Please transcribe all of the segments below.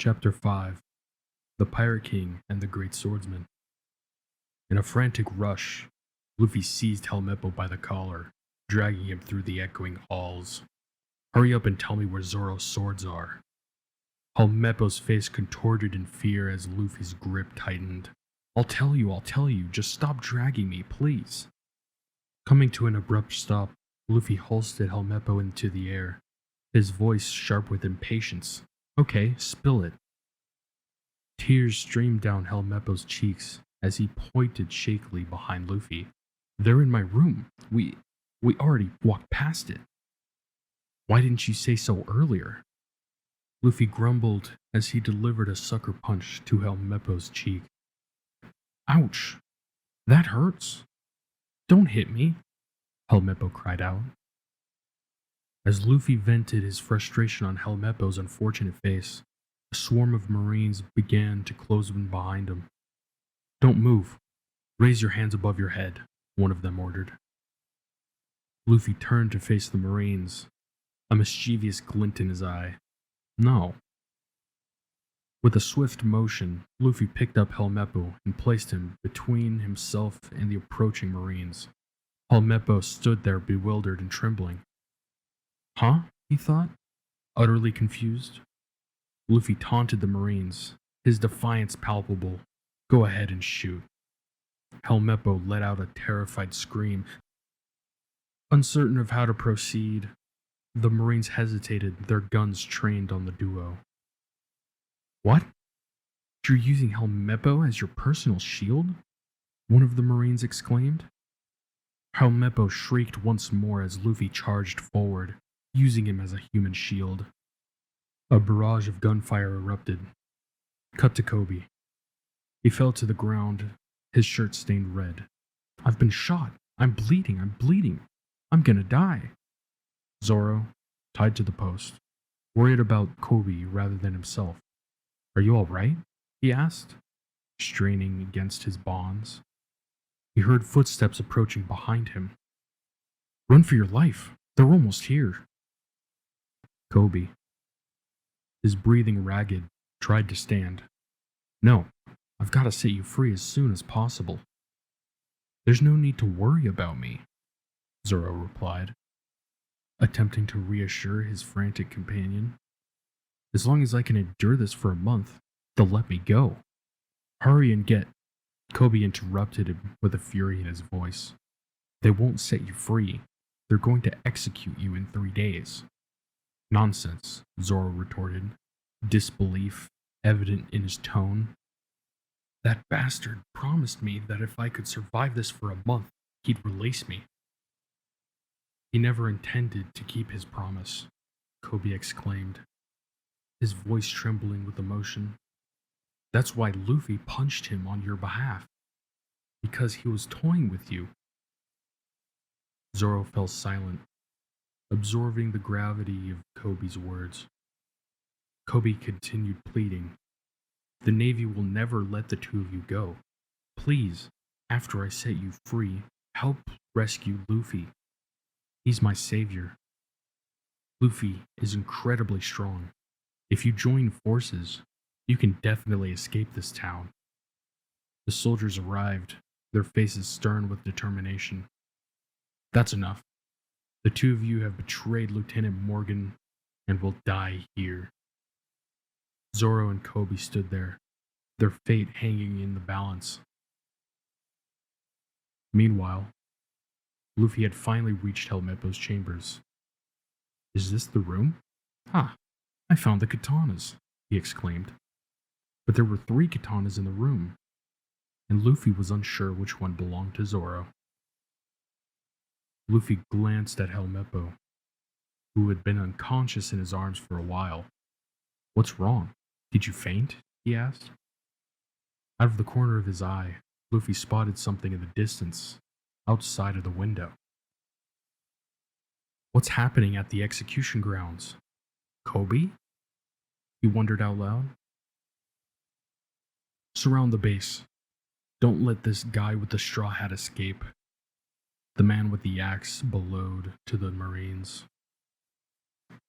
Chapter 5 The Pirate King and the Great Swordsman. In a frantic rush, Luffy seized Helmeppo by the collar, dragging him through the echoing halls. Hurry up and tell me where Zoro's swords are. Helmeppo's face contorted in fear as Luffy's grip tightened. I'll tell you, just stop dragging me, please. Coming to an abrupt stop, Luffy hoisted Helmeppo into the air, his voice sharp with impatience. Okay, spill it. Tears streamed down Helmeppo's cheeks as he pointed shakily behind Luffy. They're in my room. We already walked past it. Why didn't you say so earlier? Luffy grumbled as he delivered a sucker punch to Helmeppo's cheek. Ouch! That hurts. Don't hit me, Helmeppo cried out. As Luffy vented his frustration on Helmeppo's unfortunate face, a swarm of Marines began to close in behind him. Don't move. Raise your hands above your head, one of them ordered. Luffy turned to face the Marines, a mischievous glint in his eye. No. With a swift motion, Luffy picked up Helmeppo and placed him between himself and the approaching Marines. Helmeppo stood there bewildered and trembling. Huh? He thought, utterly confused. Luffy taunted the Marines, his defiance palpable. Go ahead and shoot. Helmeppo let out a terrified scream. Uncertain of how to proceed, the Marines hesitated, their guns trained on the duo. What? You're using Helmeppo as your personal shield? One of the Marines exclaimed. Helmeppo shrieked once more as Luffy charged forward, using him as a human shield. A barrage of gunfire erupted. Cut to Kobe. He fell to the ground, his shirt stained red. I've been shot. I'm bleeding. I'm gonna die. Zoro, tied to the post, worried about Kobe rather than himself. Are you all right? He asked, straining against his bonds. He heard footsteps approaching behind him. Run for your life. They're almost here. Kobe, his breathing ragged, tried to stand. No, I've got to set you free as soon as possible. There's no need to worry about me, Zoro replied, attempting to reassure his frantic companion. As long as I can endure this for a month, they'll let me go. Hurry and get... Kobe interrupted him with a fury in his voice. They won't set you free. They're going to execute you in 3 days. Nonsense, Zoro retorted, disbelief evident in his tone. That bastard promised me that if I could survive this for a month, he'd release me. He never intended to keep his promise, Kobe exclaimed, his voice trembling with emotion. That's why Luffy punched him on your behalf, because he was toying with you. Zoro fell silent, absorbing the gravity of Kobe's words. Kobe continued pleading. The Navy will never let the two of you go. Please, after I set you free, help rescue Luffy. He's my savior. Luffy is incredibly strong. If you join forces, you can definitely escape this town. The soldiers arrived, their faces stern with determination. That's enough. The two of you have betrayed Lieutenant Morgan and will die here. Zoro and Kobe stood there, their fate hanging in the balance. Meanwhile, Luffy had finally reached Helmeppo's chambers. Is this the room? Ha! I found the katanas, he exclaimed. But there were 3 katanas in the room, and Luffy was unsure which one belonged to Zoro. Luffy glanced at Helmeppo, who had been unconscious in his arms for a while. What's wrong? Did you faint? He asked. Out of the corner of his eye, Luffy spotted something in the distance, outside of the window. What's happening at the execution grounds? Kobe? He wondered out loud. Surround the base. Don't let this guy with the straw hat escape. The man with the axe bellowed to the Marines.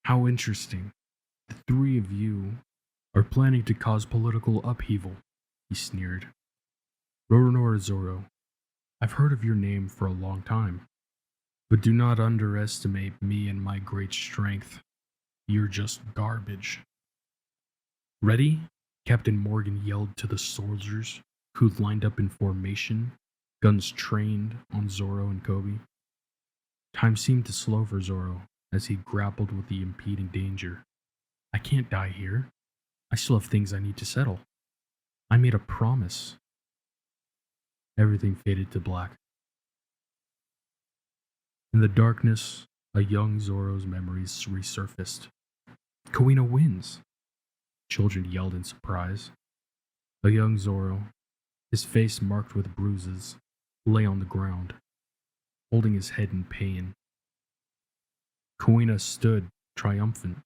How interesting. The 3 of you are planning to cause political upheaval, he sneered. Roronoa Zoro, I've heard of your name for a long time, but do not underestimate me and my great strength. You're just garbage. Ready? Captain Morgan yelled to the soldiers who lined up in formation, guns trained on Zoro and Kobe. Time seemed to slow for Zoro as he grappled with the impeding danger. I can't die here. I still have things I need to settle. I made a promise. Everything faded to black. In the darkness, a young Zoro's memories resurfaced. Kuina wins! Children yelled in surprise. A young Zoro, his face marked with bruises, lay on the ground, holding his head in pain. Kuina stood triumphant,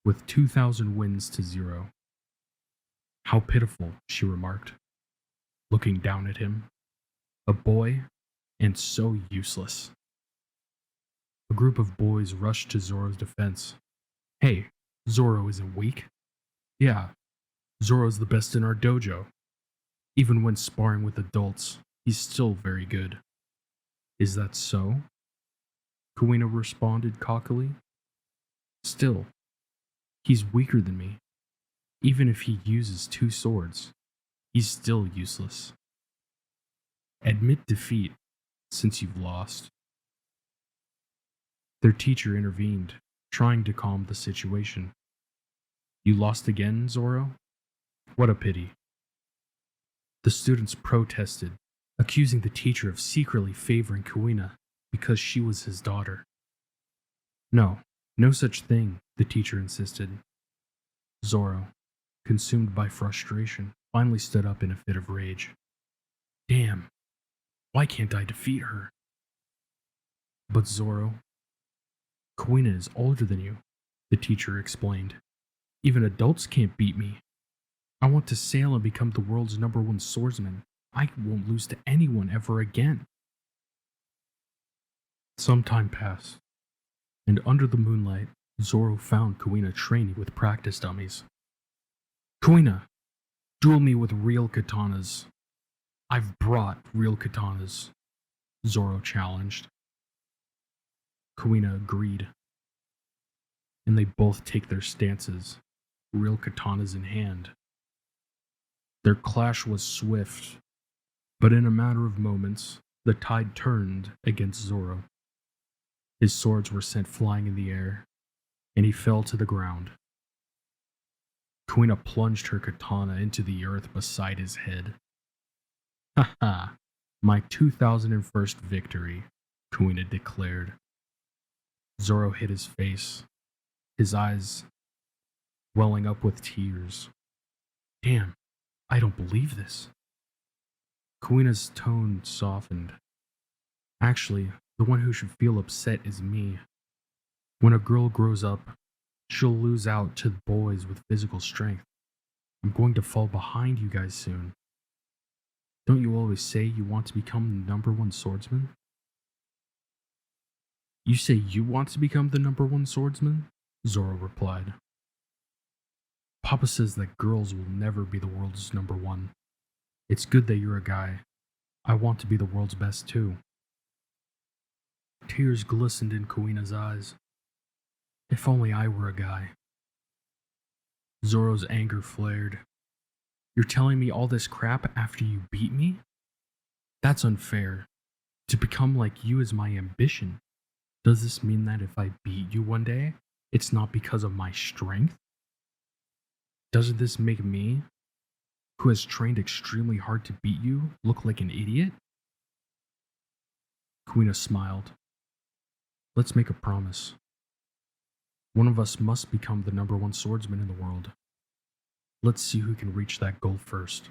with 2,000 wins to 0. How pitiful, she remarked, looking down at him. A boy, and so useless. A group of boys rushed to Zoro's defense. Hey, Zoro isn't weak. Yeah, Zoro's the best in our dojo. Even when sparring with adults, he's still very good. Is that so? Kuina responded cockily. Still, he's weaker than me. Even if he uses 2 swords, he's still useless. Admit defeat, since you've lost. Their teacher intervened, trying to calm the situation. You lost again, Zoro? What a pity. The students protested, accusing the teacher of secretly favoring Kuina because she was his daughter. No such thing, the teacher insisted. Zoro, consumed by frustration, finally stood up in a fit of rage. Damn, why can't I defeat her? But Zoro, Kuina is older than you, the teacher explained. Even adults can't beat me. I want to sail and become the world's #1 swordsman. I won't lose to anyone ever again. Some time passed, and under the moonlight, Zoro found Kuina training with practice dummies. Kuina, duel me with real katanas. I've brought real katanas, Zoro challenged. Kuina agreed, and they both take their stances, real katanas in hand. Their clash was swift, but in a matter of moments, the tide turned against Zoro. His swords were sent flying in the air, and he fell to the ground. Kuina plunged her katana into the earth beside his head. Haha, my 2001st victory, Kuina declared. Zoro hid his face, his eyes welling up with tears. Damn, I don't believe this. Kuina's tone softened. Actually, the one who should feel upset is me. When a girl grows up, she'll lose out to boys with physical strength. I'm going to fall behind you guys soon. Don't you always say you want to become the #1 swordsman? You say you want to become the #1 swordsman? Zoro replied. Papa says that girls will never be the world's #1. It's good that you're a guy. I want to be the world's best too. Tears glistened in Kuina's eyes. If only I were a guy. Zoro's anger flared. You're telling me all this crap after you beat me? That's unfair. To become like you is my ambition. Does this mean that if I beat you one day, it's not because of my strength? Doesn't this make me, who has trained extremely hard to beat you, look like an idiot? Kuina smiled. Let's make a promise. One of us must become the #1 swordsman in the world. Let's see who can reach that goal first.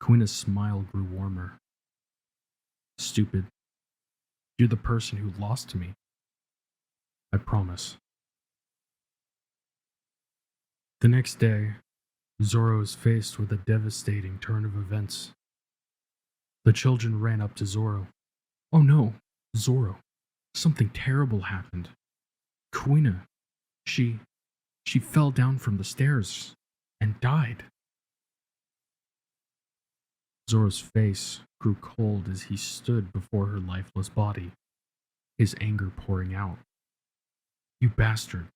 Kuina's smile grew warmer. Stupid. You're the person who lost to me. I promise. The next day, Zoro is faced with a devastating turn of events. The children ran up to Zoro. Oh no, Zoro, something terrible happened. Kuina, she... She fell down from the stairs and died. Zoro's face grew cold as he stood before her lifeless body, his anger pouring out. You bastard.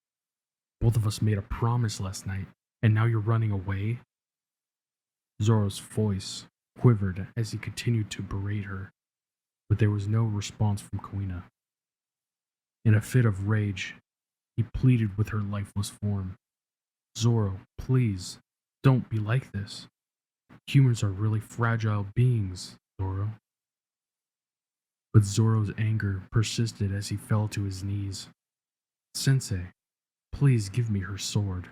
Both of us made a promise last night, and now you're running away? Zoro's voice quivered as he continued to berate her, but there was no response from Kuina. In a fit of rage, he pleaded with her lifeless form. Zoro, please, don't be like this. Humans are really fragile beings, Zoro. But Zoro's anger persisted as he fell to his knees. Sensei, please give me her sword.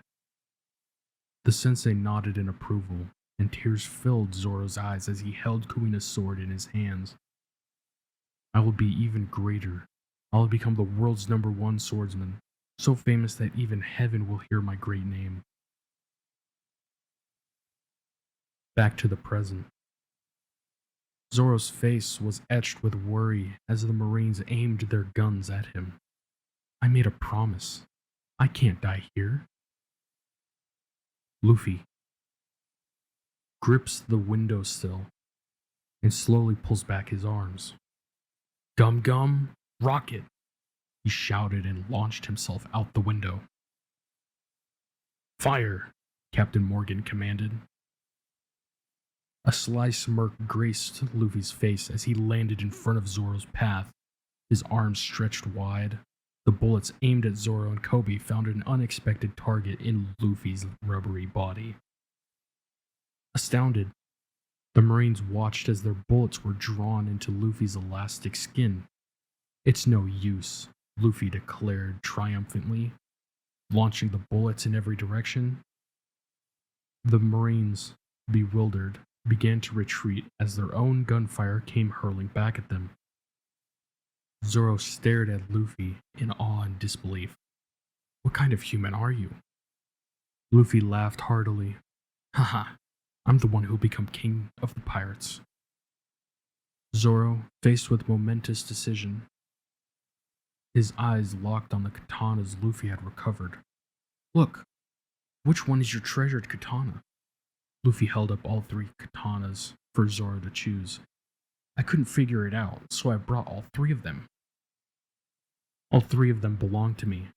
The sensei nodded in approval, and tears filled Zoro's eyes as he held Kuina's sword in his hands. I will be even greater. I will become the world's #1 swordsman, so famous that even heaven will hear my great name. Back to the present. Zoro's face was etched with worry as the Marines aimed their guns at him. I made a promise. I can't die here. Luffy grips the windowsill and slowly pulls back his arms. Gum Gum, rocket! He shouted and launched himself out the window. Fire! Captain Morgan commanded. A sly smirk graced Luffy's face as he landed in front of Zoro's path, his arms stretched wide. The bullets aimed at Zoro and Kobe found an unexpected target in Luffy's rubbery body. Astounded, the Marines watched as their bullets were drawn into Luffy's elastic skin. It's no use, Luffy declared triumphantly, launching the bullets in every direction. The Marines, bewildered, began to retreat as their own gunfire came hurling back at them. Zoro stared at Luffy in awe and disbelief. What kind of human are you? Luffy laughed heartily. Haha, I'm the one who'll become king of the pirates. Zoro, faced with momentous decision, his eyes locked on the katanas Luffy had recovered. Look, which one is your treasured katana? Luffy held up all 3 katanas for Zoro to choose. I couldn't figure it out, so I brought all 3 of them. All 3 of them belong to me,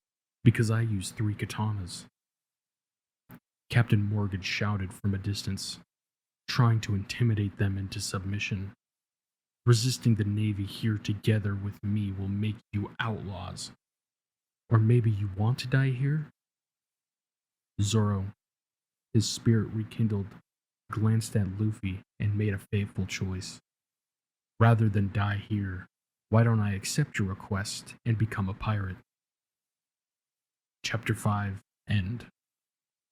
because I use 3 katanas. Captain Morgan shouted from a distance, trying to intimidate them into submission. Resisting the Navy here together with me will make you outlaws. Or maybe you want to die here? Zoro, his spirit rekindled, glanced at Luffy and made a fateful choice. Rather than die here, why don't I accept your request and become a pirate? Chapter 5, End.